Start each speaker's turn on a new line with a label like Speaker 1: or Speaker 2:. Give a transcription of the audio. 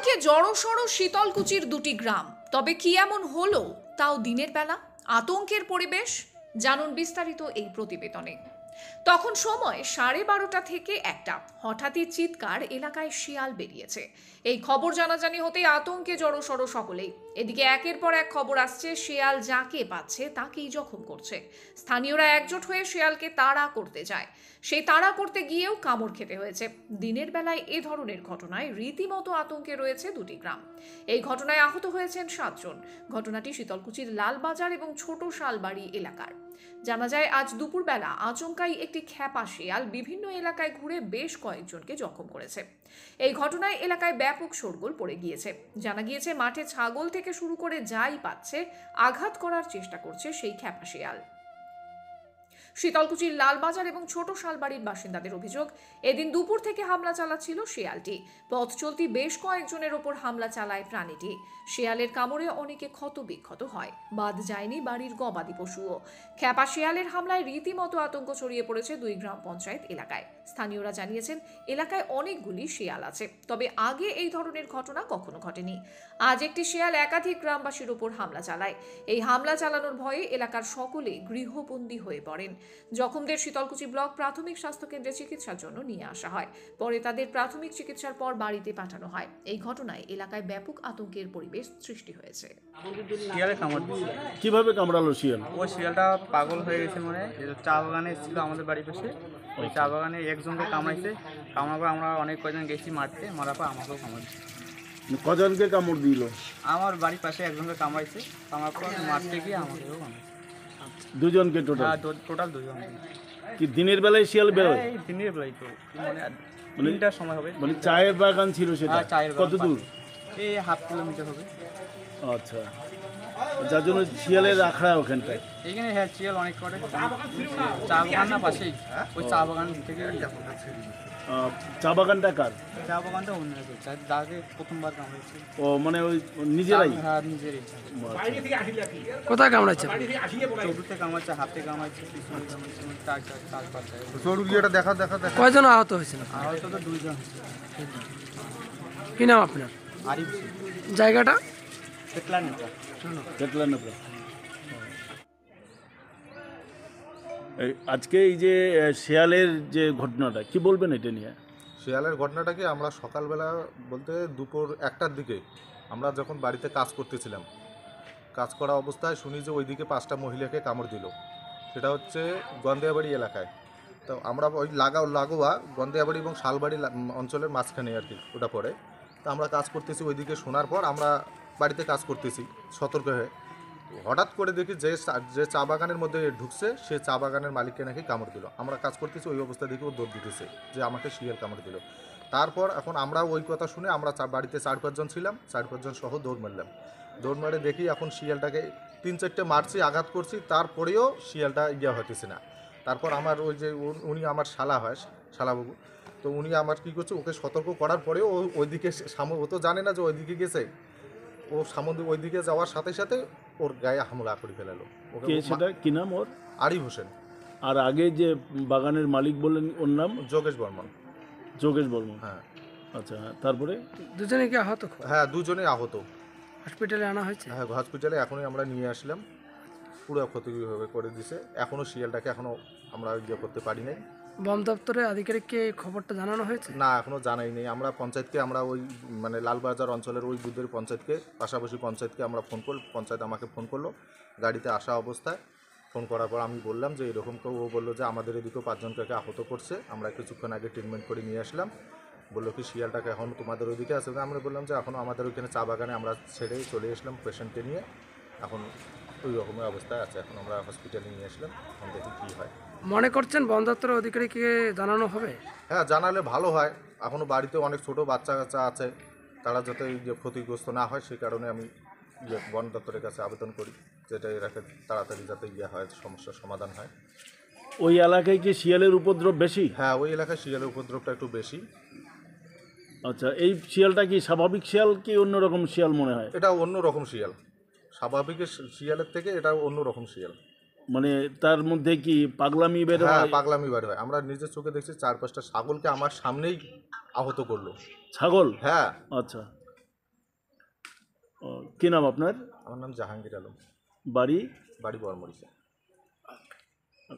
Speaker 1: আতঙ্কে জড়সড় শীতলকুচির দুটি গ্রাম। তবে কি এমন হলো, তাও দিনের বেলা? আতঙ্কের পরিবেশ। জানুন বিস্তারিত এই প্রতিবেদনে। তখন সময় 12:30 থেকে 1টা। হঠাৎই চিৎকার, এলাকায় শিয়াল বেরিয়েছে। এই খবর জানাজানি হতেই আতঙ্কে জড়সড় সকলেই। এদিকে একের পর এক খবর আসছে, শিয়াল যাকে পাচ্ছে তাকেই জখম করছে। স্থানীয়রা একজোট হয়ে শিয়ালকে তাড়া করতে যায়। সেই তাড়া করতে গিয়েও কামড় খেতে হয়েছে। দিনের বেলায় এ ধরনের ঘটনায় রীতিমতো আতঙ্কে রয়েছে দুটি গ্রাম। এই ঘটনায় আহত হয়েছেন 7 জন। ঘটনাটি শীতলকুচির লালবাজার এবং ছোট শালবাড়ি এলাকার। জানা যায়, আজ দুপুরবেলা আচমকাই একটি খ্যাপা শিয়াল বিভিন্ন এলাকায় ঘুরে বেশ কয়েকজনকে জখম করেছে। এই ঘটনায় এলাকায় ব্যাপক শোরগোল পড়ে গিয়েছে। জানা গিয়েছে, মাঠে ছাগল থেকে শুরু করে যাই পাচ্ছে আঘাত করার চেষ্টা করছে সেই খ্যাপা শিয়াল। শীতলকুচির লালবাজার এবং ছোট শালবাড়ির বাসিন্দাদের অভিযোগ, এদিন দুপুর থেকে হামলা চালাচ্ছিল শিয়ালটি। পথ চলতি বেশ কয়েকজনের ওপর হামলা চালায় প্রাণীটি। শিয়ালের কামড়ে অনেকে ক্ষত বিক্ষত হয়। বাদ যায়নি বাড়ির গবাদি পশুও। খ্যাপা শিয়ালের হামলায় রীতিমতো আতঙ্ক ছড়িয়ে পড়েছে 2 গ্রাম পঞ্চায়েত এলাকায়। স্থানীয়রা জানিয়েছেন, এলাকায় অনেকগুলি শিয়াল আছে, তবে আগে এই ধরনের ঘটনা কখনো ঘটেনি। আজ একটি শিয়াল একাধিক গ্রামবাসীর ওপর হামলা চালায়। এই হামলা চালানোর ভয়ে এলাকার সকলে গৃহবন্দী হয়ে পড়েন। জখমদের শীতলকুচি ব্লক প্রাথমিক স্বাস্থ্য কেন্দ্রে চিকিৎসার জন্য নিয়ে আসা হয়। পরে তাদের প্রাথমিক চিকিৎসার পর বাড়িতে পাঠানো হয়। এই ঘটনায় এলাকায় ব্যাপক আতঙ্কের পরিবেশ সৃষ্টি হয়েছে।
Speaker 2: শিয়ালে কামড় দিয়েছে।
Speaker 3: কিভাবে কামড়ালো শিয়াল?
Speaker 2: ওই শিয়ালটা পাগল হয়ে গেছে, মানে চা বাগানে এসেছিল আমাদের বাড়ির পাশে। ওই চা বাগানে একজনকে কামড়াইছে। কামড়ার পর আমরা অনেক কয়জন গেছি মারতে, মারার পর আমাকেও কামড়াইছে।
Speaker 3: কজনকে কামড় দিল?
Speaker 2: আমার বাড়ির পাশে একজনকে কামড়াইছে, কামড়ার পর মারতে গিয়ে আমাকেও কামড়াইছে।
Speaker 3: দুজনকে টোটাল?
Speaker 2: হ্যাঁ, টোটাল 2 জন।
Speaker 3: কি দিনের বেলায় শিয়াল বেরোয়?
Speaker 2: এই দিনের বেলায় তো মানে 3টার সময় হবে।
Speaker 3: মানে চায়ের বাগান ছিল সেটা?
Speaker 2: হ্যাঁ, চায়ের বাগান।
Speaker 3: কত দূর?
Speaker 2: এই 1/2 কিলোমিটার হবে।
Speaker 3: আচ্ছা, যার জন্য শিয়ালের আখড়া ওখানটায়।
Speaker 2: এইখানে হ্যাঁ শিয়াল অনেক করে। চা বাগান না পাশেই, ওই চা বাগান থেকে।
Speaker 3: চা বাগানটা কার?
Speaker 2: চা বাগানটা অন্য যাকে প্রথমবার কামড়েছে।
Speaker 3: ও মানে ওই নিজেরাই?
Speaker 2: হ্যাঁ, নিজেরই।
Speaker 4: কোথায় কামড়াচ্ছে?
Speaker 2: চোখতে কামাচ্ছে, হাতে কামাচ্ছে, পিছনে কামাচ্ছে, চার পাঁচটায়।
Speaker 4: কয়জন আহত হয়েছিল?
Speaker 2: আহত তো 2 জন হয়েছে।
Speaker 4: কি নাম আপনার?
Speaker 2: আরিফ
Speaker 4: জায়গাটা?
Speaker 2: পেটলা নেতা।
Speaker 3: আজকে এই যে শিয়ালের যে ঘটনাটা, কি বলবেন এটা নিয়ে?
Speaker 5: শিয়ালের ঘটনাটাকে আমরা সকালবেলা বলতে দুপুর 1টার দিকে আমরা যখন বাড়িতে কাজ করতেছিলাম, কাজ করা অবস্থায় শুনি যে ওইদিকে 5টা মহিলাকে কামড় দিল। সেটা হচ্ছে গন্দিয়াবাড়ি এলাকায়। তো আমরা ওই লাগোয়া গন্দিয়াবাড়ি এবং শালবাড়ি অঞ্চলের মাঝখানে আর কি ওটা পড়ে। তো আমরা কাজ করতেছি, ওইদিকে শোনার পর আমরা বাড়িতে কাজ করতেছি সতর্ক হয়ে। হঠাৎ করে দেখি যে চা বাগানের মধ্যে ঢুকছে, সে চা বাগানের মালিককে নাকি কামড় দিল। আমরা কাজ করতেছি, ওই অবস্থা দেখে ও দৌড় দিতেছে যে আমাকে শিয়াল কামড় দিল। তারপর এখন আমরা ওই কথা শুনে আমরা বাড়িতে 4-5 জন ছিলাম, 4-5 জন সহ দৌড় মারলাম। দৌড় মারে দেখি এখন শিয়ালটাকে 3-4টে মারছি, আঘাত করছি, তারপরেও শিয়ালটা হতেছে না। তারপর আমার ওই যে উনি আমার শালা হয়, শালাবাবু, তো উনি আমার কী করছে, ওকে সতর্ক করার পরেও ও ওইদিকে ও তো জানে না যে ওইদিকে গেছে। ও সামনে ওইদিকে যাওয়ার সাথে সাথে ওর গায়ে হামলা করে ফেলালো।
Speaker 3: কে সেটা? কি নাম ওর?
Speaker 5: আরিফ হোসেন।
Speaker 3: আর আগে যে বাগানের মালিক বললেন, ওর নাম?
Speaker 5: যোগেশ বর্মন।
Speaker 3: যোগেশ বর্মন।
Speaker 5: হ্যাঁ।
Speaker 3: আচ্ছা, তারপরে?
Speaker 4: দুজনে কি আহত?
Speaker 5: হ্যাঁ, 2 জনেই আহত।
Speaker 4: হসপিটালে আনা হয়েছে?
Speaker 5: হ্যাঁ, হসপিটালে এখনই আমরা নিয়ে আসলাম। পুরো ক্ষতিভাবে করে দিছে। এখনও শিয়ালটাকে এখনও আমরা করতে পারি নাই।
Speaker 4: বন দপ্তরের আধিকারিককে এই খবরটা জানানো হয়েছে?
Speaker 5: না, এখনও জানাই নেই। আমরা পঞ্চায়েতকে, আমরা ওই মানে লালবাজার অঞ্চলের ওই বুদ্ধের পঞ্চায়েতকে, পাশাপাশি পঞ্চায়েতকে আমরা ফোন করল। পঞ্চায়েত আমাকে ফোন করলো গাড়িতে আসা অবস্থায়। ফোন করার পর আমি বললাম যে এরকম কেউ, ও বললো যে আমাদের এদিকেও 5 জনকে আহত করছে, আমরা কিছুক্ষণ আগে ট্রিটমেন্ট করে নিয়ে আসলাম। বললো কি শিয়ালটাকে এখন তোমাদের ওইদিকে আছে? আমরা বললাম যে এখনও আমাদের ওইখানে চা বাগানে আমরা ছেড়ে চলে আসলাম পেশেন্টকে নিয়ে। এখন ওই রকমের অবস্থায় আছে, এখন আমরা হসপিটালে নিয়ে আসলাম। এখন দেখি কী হয়।
Speaker 4: মনে করছেন বন দপ্তরের অধিকারীকে জানানো হবে?
Speaker 5: হ্যাঁ, জানালে ভালো হয়। এখনও বাড়িতে অনেক ছোটো বাচ্চা কাচ্চা আছে, তারা যাতে ক্ষতিগ্রস্ত না হয়, সেই কারণে আমি বন দপ্তরের কাছে আবেদন করি, যেটা এরাকে তাড়াতাড়ি যাতে হয়, সমস্যার সমাধান হয়।
Speaker 3: ওই এলাকায় কি শিয়ালের উপদ্রব বেশি?
Speaker 5: হ্যাঁ, ওই এলাকায় শিয়ালের উপদ্রবটা একটু বেশি।
Speaker 3: আচ্ছা, এই শিয়ালটা কি স্বাভাবিক শিয়াল, কি অন্যরকম শিয়াল মনে হয়?
Speaker 5: এটা অন্য রকম শিয়াল, স্বাভাবিক শিয়ালের থেকে এটা অন্য রকম শিয়াল।
Speaker 3: মানে তার মধ্যে কি পাগলামি বের হয়?
Speaker 5: হ্যাঁ, পাগলামি বের হয়। আমরা নিজের চোখে দেখছি 4-5টা ছাগলকে আমার সামনেই আহত করলো।
Speaker 3: ছাগল?
Speaker 5: হ্যাঁ।
Speaker 3: আচ্ছা, কি নাম আপনার?
Speaker 5: আমার নাম জাহাঙ্গীর আলম,
Speaker 3: বাড়ি?
Speaker 5: বাড়ি বড়মরিচা।